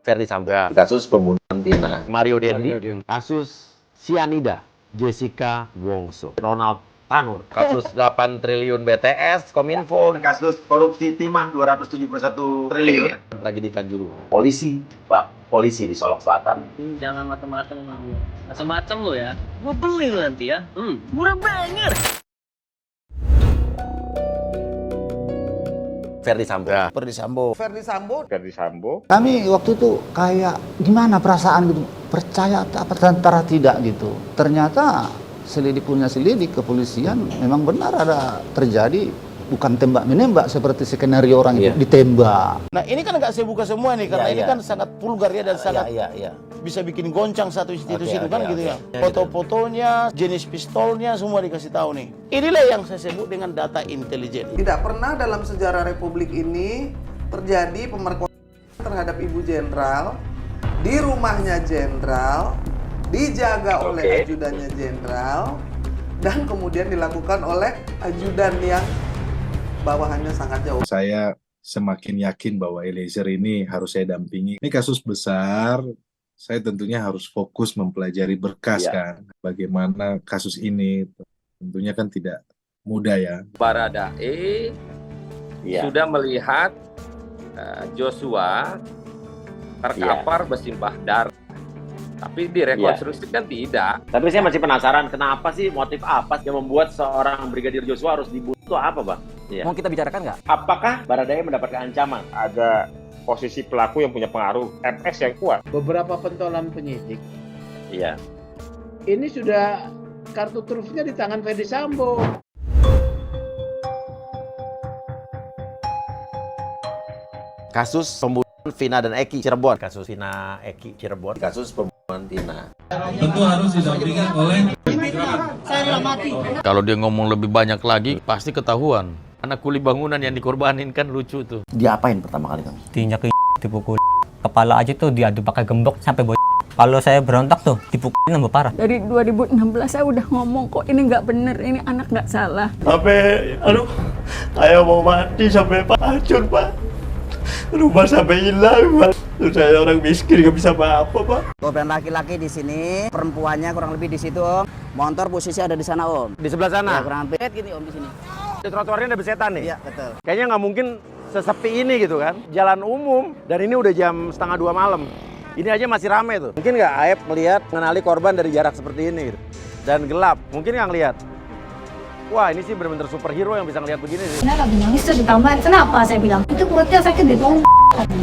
Ferdi Sambo. Kasus pembunuhan Tina. Mario Dendi. Kasus Cyanida. Jessica Wongso. Ronald Tanur. Kasus 8 triliun BTS, Kominfo. Kasus korupsi timah 271 triliun. Lagi di Kanjuruhan. Polisi di Solok Selatan. Jangan macam-macam lu. Macam-macam lu ya. Gua beli lu nanti ya. Murah banget. Ferdi Sambo. Ferdi Sambo. Kami waktu itu kayak gimana perasaan gitu, percaya apa antara tidak gitu. Ternyata selidik kepolisian memang benar ada terjadi, bukan tembak menembak seperti skenario orang itu ditembak. Nah ini kan nggak saya buka semua nih karena ini kan sangat vulgar ya dan sangat bisa bikin goncang satu institusi itu kan gitu ya. Foto-fotonya, jenis pistolnya semua dikasih tahu nih. Inilah yang saya sebut dengan data intelijen. Tidak pernah dalam sejarah Republik ini terjadi pemerkosaan terhadap Ibu Jenderal di rumahnya Jenderal, dijaga oleh ajudannya Jenderal, dan kemudian dilakukan oleh ajudan yang bawahannya sangat jauh. Saya semakin yakin bahwa Eliezer ini harus saya dampingi. Ini kasus besar, saya tentunya harus fokus mempelajari berkas kan. Bagaimana kasus ini, tentunya kan tidak mudah ya. Baradae sudah melihat Joshua terkapar bersimbah darah. Tapi direkonstruksikan tidak. Tapi saya masih penasaran, kenapa sih, motif apa yang membuat seorang Brigadir Joshua harus dibunuh? Itu apa, Bang? Mau kita bicarakan nggak? Apakah Baradae mendapatkan ancaman? Ada posisi pelaku yang punya pengaruh, MS yang kuat. Beberapa pentolan penyidik. Iya. Ini sudah kartu trufnya di tangan Ferdi Sambo. Kasus pembunuhan Vina dan Eki Cirebon. Kasus Vina Eki Cirebon. Kasus pembunuhan Tina. Tentu harus didampingi oleh. Kalau dia ngomong lebih banyak lagi, pasti ketahuan. Anak kuli bangunan yang dikorbanin kan lucu tuh. Diapain pertama kali kamu? Diinjak ke dipukul. Kepala aja tuh diadu pakai gembok sampai boy. Kalau saya berontak tuh dipukulin nambah parah. Dari 2016 saya udah ngomong kok ini nggak bener, ini anak nggak salah. Sampai, saya mau mati sampai hancur Pak. Rumah sampai hilang Pak. Saya orang miskin nggak bisa apa-apa Pak. Korban laki-laki di sini, perempuannya kurang lebih di situ Om. Motor posisi ada di sana Om. Di sebelah sana? Ya, kurang lebih gini Om di sini. Di trotoarnya ada besetan nih? Iya betul. Kayaknya nggak mungkin sesepi ini gitu kan. Jalan umum dan ini udah jam 1:30 malam. Ini aja masih rame tuh. Mungkin nggak Aep melihat mengenali korban dari jarak seperti ini gitu. Dan gelap, mungkin nggak ngelihat. Wah ini sih bener-bener superhero yang bisa ngelihat begini sih. Kenapa bilang itu ditambah? Kenapa saya bilang? Itu perutnya sakit ditonjok.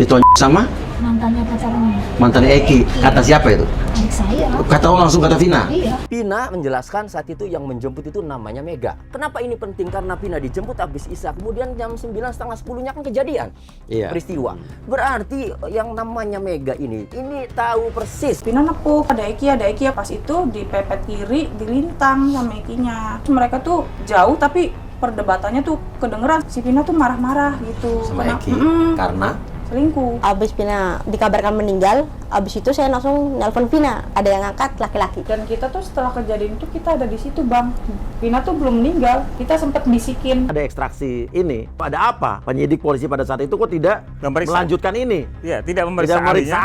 Ditonjok sama? Mantannya pacarnya. Mantan Eki. Kata siapa itu? Adik saya. Kata langsung kata Vina? Iya. Pina menjelaskan saat itu yang menjemput itu namanya Mega. Kenapa ini penting? Karena Pina dijemput habis Isya. Kemudian jam 9:30-10-nya kan kejadian. Peristiwa. Berarti yang namanya Mega ini tahu persis. Pina nepuk, ada Eki ya pas itu dipepet kiri, dilintang sama Ekinya. Mereka tuh jauh tapi perdebatannya tuh kedengeran. Si Pina tuh marah-marah gitu. Sama Eki? Karena? Selingkuh. Abis Pina dikabarkan meninggal, abis itu saya langsung nelpon Pina. Ada yang ngangkat laki-laki. Dan kita tuh setelah kejadian itu kita ada di situ Bang. Pina tuh belum meninggal, kita sempat bisikin. Ada ekstraksi ini, ada apa? Penyidik polisi pada saat itu kok tidak melanjutkan ini? Iya, tidak memeriksa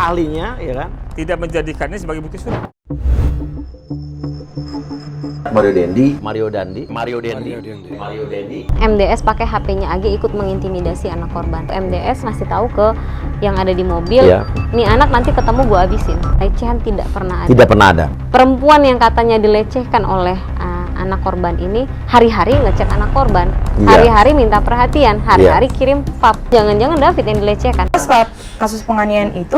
ahlinya, ya kan? Tidak menjadikannya sebagai bukti surat. Mario Dandi. MDS pakai HP-nya Agi ikut mengintimidasi anak korban. MDS ngasih tahu ke yang ada di mobil, nih anak nanti ketemu gua habisin. Pelecehan tidak pernah ada. Tidak pernah ada. Perempuan yang katanya dilecehkan oleh anak korban ini hari-hari ngecek anak korban, hari-hari minta perhatian, hari-hari kirim pap. Jangan-jangan David yang dilecehkan. Saat kasus penganiayaan itu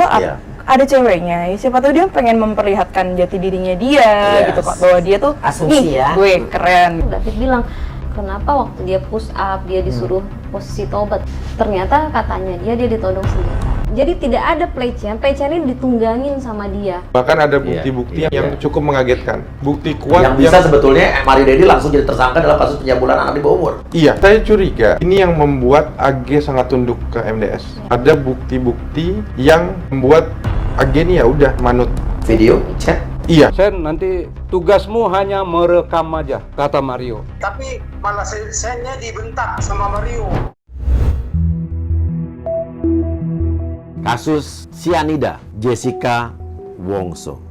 ada ceweknya, siapa tahu dia pengen memperlihatkan jati dirinya dia gitu kok, bahwa dia tuh gue keren. David bilang, kenapa waktu dia push up, dia disuruh posisi tobat, ternyata katanya dia ditodong senjata. Jadi tidak ada pelecehan ini ditunggangin sama dia. Bahkan ada bukti-bukti yang cukup mengagetkan. Bukti kuat yang bisa sebetulnya Mario Dendi langsung jadi tersangka dalam kasus pencabulan anak di bawah umur. Iya, saya curiga ini yang membuat AG sangat tunduk ke MDS. Ada bukti-bukti yang membuat AG ini ya udah manut. Video, chat. Iya. Sen, nanti tugasmu hanya merekam aja, kata Mario. Tapi malah saya dibentak sama Mario. Kasus sianida Jessica Wongso.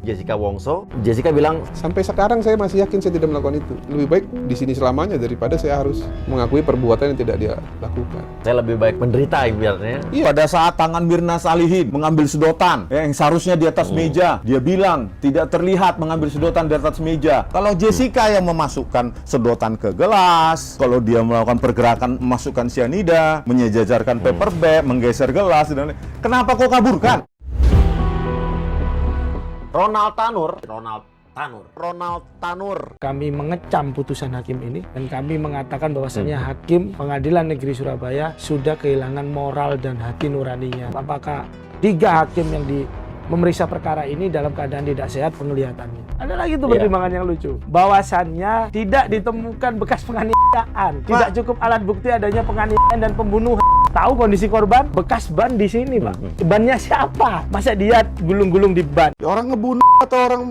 Jessica bilang, sampai sekarang saya masih yakin saya tidak melakukan itu. Lebih baik di sini selamanya daripada saya harus mengakui perbuatan yang tidak dia lakukan. saya lebih baik menderita ibaratnya. Iya. Pada saat tangan Mirna Salihin mengambil sedotan yang seharusnya di atas meja, dia bilang tidak terlihat mengambil sedotan di atas meja. Kalau Jessica yang memasukkan sedotan ke gelas, kalau dia melakukan pergerakan memasukkan sianida, menyejajarkan paper bag, menggeser gelas, dan kenapa kau kaburkan? Ronald Tanur. Kami mengecam putusan hakim ini dan kami mengatakan bahwasannya hakim Pengadilan Negeri Surabaya sudah kehilangan moral dan hati nuraninya. Apakah 3 hakim yang memeriksa perkara ini dalam keadaan tidak sehat penglihatannya? Ada lagi tuh pertimbangan yang lucu. Bahwasannya tidak ditemukan bekas penganiayaan, tidak cukup alat bukti adanya penganiayaan dan pembunuhan. Tahu kondisi korban? Bekas ban di sini, Pak. Bannya siapa? Masa dia gulung-gulung di ban? Orang ngebunuh atau orang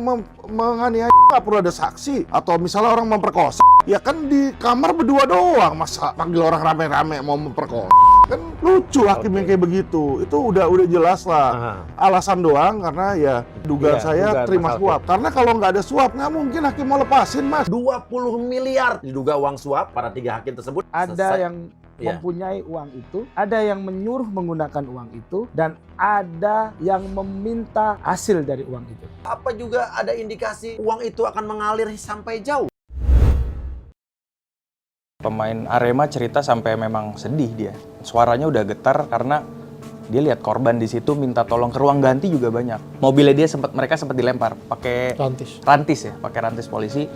menganiaya nggak perlu ada saksi, atau misalnya orang memperkosa, ya kan di kamar berdua doang, masa panggil orang rame-rame mau memperkosa? Kan lucu hakim yang kayak begitu. Itu udah jelas lah. Alasan doang karena ya dugaan saya terima suap. Karena kalau nggak ada suap nggak mungkin hakim mau lepasin, Mas. 20 miliar diduga uang suap para 3 hakim tersebut. Ada yang mempunyai uang itu, ada yang menyuruh menggunakan uang itu, dan ada yang meminta hasil dari uang itu. Apa juga ada indikasi uang itu akan mengalir sampai jauh? Pemain Arema cerita sampai memang sedih dia. Suaranya udah getar karena dia lihat korban di situ minta tolong ke ruang ganti juga banyak. Mobilnya dia mereka sempat dilempar pakai rantis pakai rantis polisi.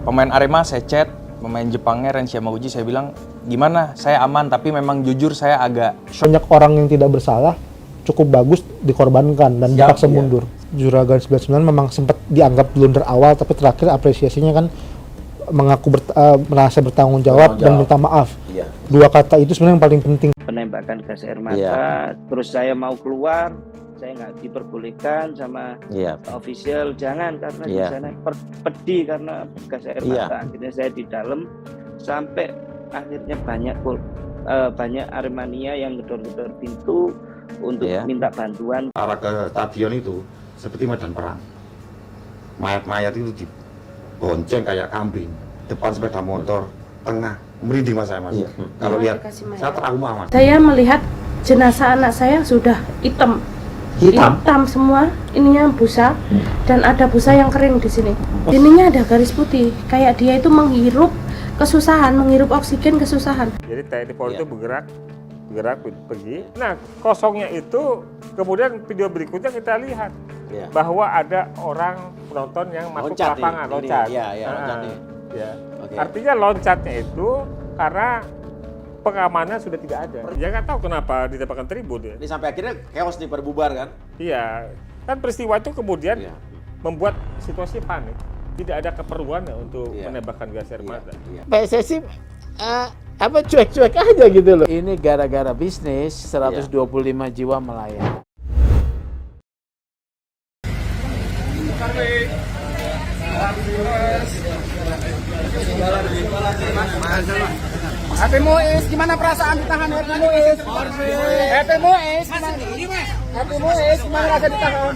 Pemain Arema saya chat, pemain Jepangnya Ren Yamauchi, saya bilang gimana, saya aman tapi memang jujur saya agak banyak orang yang tidak bersalah cukup bagus dikorbankan dan dipaksa mundur. Juragan 99 memang sempat dianggap blunder awal, tapi terakhir apresiasinya kan mengaku merasa bertanggung jawab dan minta maaf. 2 kata itu sebenarnya yang paling penting. Penembakan gas air mata, terus saya mau keluar, saya nggak diperbolehkan sama official, jangan karena di sana pedih karena gas air mata. Akhirnya saya di dalam sampai akhirnya banyak Aremania yang gedor-gedor pintu untuk minta bantuan. Arah ke stadion itu seperti medan perang. Mayat-mayat itu dibonceng kayak kambing, depan sepeda motor, tengah, merinding Mas saya, Mas. Kalau lihat, saya trauma, Mas. Saya melihat jenazah anak saya sudah hitam semua, ininya busa, dan ada busa yang kering di sini. Ininya ada garis putih, kayak dia itu menghirup kesusahan, menghirup oksigen kesusahan. Jadi TNI Polri itu bergerak pergi. Nah, kosongnya itu kemudian video berikutnya kita lihat bahwa ada orang penonton yang masuk ke lapangan, loncat. Artinya loncatnya itu karena pengamanan sudah tidak ada. Ya nggak tahu kenapa ditembakkan tribun ya. Ini sampai akhirnya chaos nih, berbubar kan? Iya, kan peristiwa itu kemudian membuat situasi panik. Tidak ada keperluan untuk menembakkan gas air mata. PSSI cuek-cuek aja gitu loh. Ini gara-gara bisnis 125 jiwa melayang. Happy Muiz, gimana perasaan ditahan Happy Muiz? Happy Muiz, gimana rasa ditahan?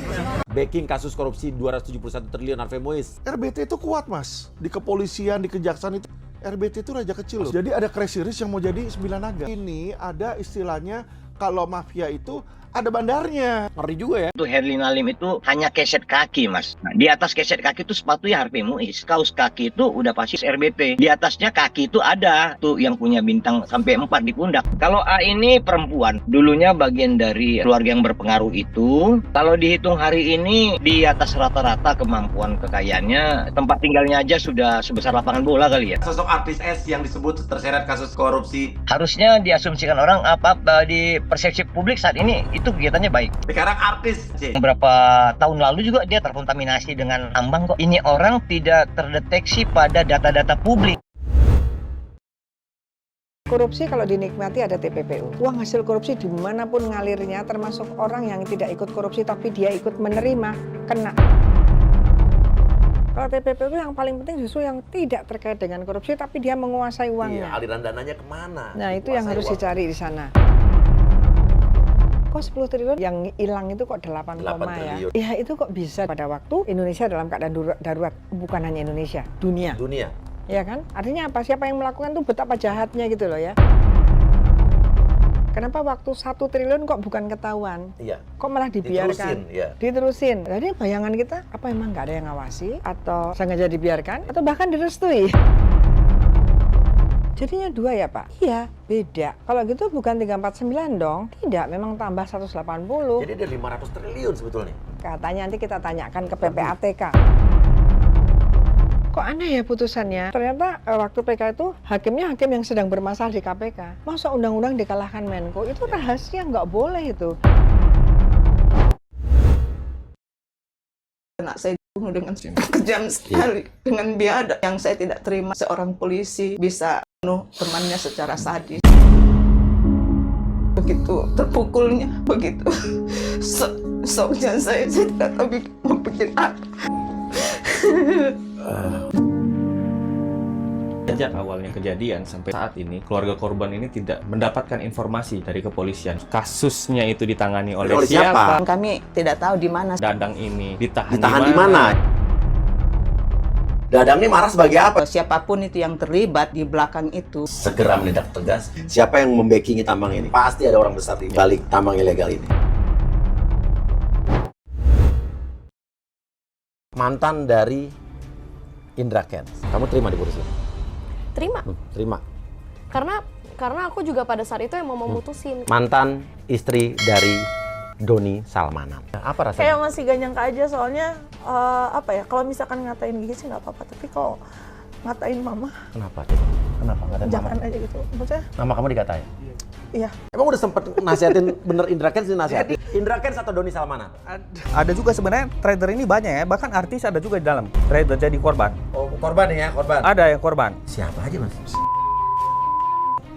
Backing kasus korupsi 271 triliun Harvey Muiz. RBT itu kuat, Mas. Di kepolisian, di kejaksaan itu RBT itu raja kecil loh. Jadi ada crash series yang mau jadi 9 naga. Ini ada istilahnya kalau mafia itu ada bandarnya. Ngeri juga ya. Itu Herlina Lim itu hanya keset kaki, Mas. Nah, di atas keset kaki itu sepatunya Harvey Muiz. Kaos kaki itu udah pasti RBT. Di atasnya kaki itu ada tuh yang punya bintang sampai 4 di pundak. Kalau A ini perempuan, dulunya bagian dari keluarga yang berpengaruh itu. Kalau dihitung hari ini di atas rata-rata kemampuan kekayaannya, tempat tinggalnya aja sudah sebesar lapangan bola kali ya. Sosok artis S yang disebut terseret kasus korupsi. Harusnya diasumsikan orang di persepsi publik saat ini itu kegiatannya baik. Sekarang artis. Beberapa tahun lalu juga dia terkontaminasi dengan ambang kok. Ini orang tidak terdeteksi pada data-data publik. Korupsi kalau dinikmati ada TPPU. Uang hasil korupsi dimanapun ngalirnya, termasuk orang yang tidak ikut korupsi tapi dia ikut menerima, kena. Kalau TPPU yang paling penting justru yang tidak terkait dengan korupsi tapi dia menguasai uangnya. Iya, aliran dananya kemana? Nah itu yang harus dicari di sana. Kok 10 triliun yang hilang itu kok 8 ya? Iya, itu kok bisa pada waktu Indonesia dalam keadaan darurat. Bukan hanya Indonesia, dunia. Dunia. Iya kan? Artinya apa? Siapa yang melakukan tuh betapa jahatnya gitu loh ya. Kenapa waktu 1 triliun kok bukan ketahuan? Iya. Kok malah dibiarkan? Diterusin. Jadi bayangan kita, apa emang nggak ada yang ngawasi? Atau sengaja dibiarkan? Atau bahkan direstui? Jadinya 2 ya Pak? Iya, beda. Kalau gitu bukan 349 dong? Tidak, memang tambah 180. Jadi ada 500 triliun sebetulnya. Katanya nanti kita tanyakan ke PPATK. Kok aneh ya putusannya? Ternyata waktu PK itu hakimnya hakim yang sedang bermasalah di KPK. Masa undang-undang dikalahkan Menko? Itu rahasia, nggak boleh itu. Anak saya dibunuh dengan kejam sekali, dengan biadab yang saya tidak terima. Seorang polisi bisa bunuh temannya secara sadis. Begitu terpukulnya, begitu soknya saya tidak tahu mau bikin apa. Sejak awalnya kejadian sampai saat ini, keluarga korban ini tidak mendapatkan informasi dari kepolisian. Kasusnya itu ditangani oleh siapa? Kami tidak tahu di mana Dadang ini ditahan di mana? Dadang ini marah sebagai apa? Siapapun itu yang terlibat di belakang itu Segera menindak tegas. Siapa yang membackingi tambang ini? Pasti ada orang besar di balik tambang ilegal ini. Mantan dari Indra Kents. Kamu terima diputusin? Terima. Terima. Karena aku juga pada saat itu yang mau memutusin. Mantan istri dari Doni Salmanan. Apa rasanya? Kayak masih gak nyangka aja, soalnya apa ya, kalau misalkan ngatain Gigi sih nggak apa-apa, tapi kalau ngatain mama, Kenapa coba? Kenapa ngatain jangan mama? aja gitu. Maksudnya, Nama kamu dikatain? iya. Emang udah sempet nasihatin bener Indra Kents dinasihatin? Indra Kents atau Doni Salmanan? Ada juga sebenarnya trader ini banyak ya, bahkan artis ada juga di dalam trader jadi korban. Oh, korban ya, korban. Ada yang korban. Siapa aja Mas?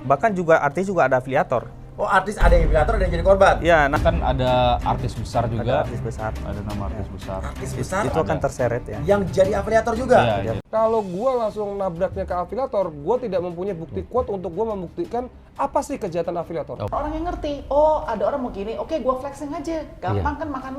Bahkan juga artis juga ada afiliator. Oh, artis ada yang afiliator, ada yang jadi korban? Ya, nah kan ada artis besar juga. Ada artis besar. Ada nama artis besar. Artis besar Itu akan terseret ya. yang jadi afiliator juga? Iya. Kalau gua langsung nabraknya ke afiliator, gua tidak mempunyai bukti kuat untuk gua membuktikan apa sih kejahatan afiliator. Orang yang ngerti, oh ada orang mau gini, oke gua flexing aja, gampang kan makan.